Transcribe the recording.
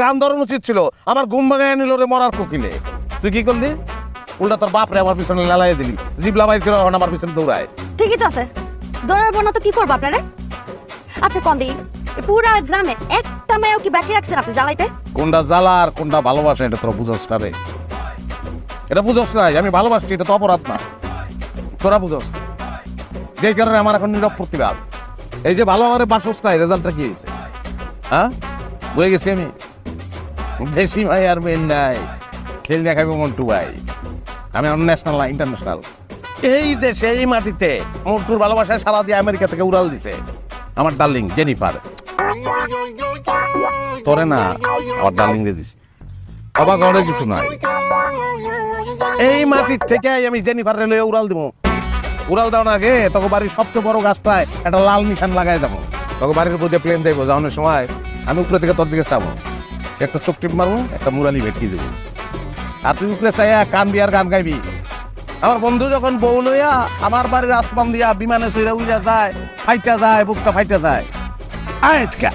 গান ধরানো উচিত ছিল, আমার ঘুম ভাঙায় নিল রে মরার কোকিলে। তুই কি করলি? উল্টা তোর বাপ রে আমার পিছনে লালাই দিলি, জিবলা বাইর করে এখন আমার পিছনে দৌড়ায়। ঠিকই তো আছে, দৌড়াবো না তো কি করবো আপনারা? আচ্ছা কন্দি, পুরা গ্রামে একটা মেয়েও কি বাকি রাখছেন আপনি জ্বালাইতে? কোনটা জ্বালা আর কোনটা ভালোবাসা এটা তোরা বুঝোস না রে। এটা বুঝোস নাই, আমি ভালোবাসছি, এটা তো অপরাধ না। তোরা বুঝোস যেই কারণে আমার এখন নীরব প্রতিবাদ। এই যে ভালো আমার বাসস নাই, রেজাল্টটা কি হয়েছে? হ্যাঁ, বয়ে গেছি আমি। দেশি ভাই আর মেন নাই, খেল দেখাবো মন্টু ভাই। আমি ন্যাশনাল না ইন্টারন্যাশনাল। এই দেশে এই মাটিতে মন্টুর ভালোবাসায় সারা দিয়ে আমেরিকা থেকে উড়াল দিতে আমার ডার্লিং জেনিফার। তোরে না, আমার ডার্লিং রে দিছি। অবাক হওয়ার কিছু নাই। এই মাটির থেকে আমি জেনিফার রে লইয়া উড়াল দিব। উড়াল দেওয়ার আগে তোকে বাড়ির সবচেয়ে বড় গাছটায় একটা লাল নিশান লাগাই দেবো। তোকে বাড়ির উপর দিয়ে প্লেন দেবো, যাওয়ানোর সময় আমি উপরে থেকে তোর দিকে চাবো, একটা চোখ টিপ মারবো, একটা মুরালি ভেটকি দেবো, আর তুই উপরে চাইয়া কান বিয়ার গান গাইবি। আমার বন্ধু যখন বউ লইয়া আমার বাড়ির আসমান দিয়া বিমানে চইরা উইরা যায়, ফাইটা যায়, বুকটা ফাইটা যায়। আজকা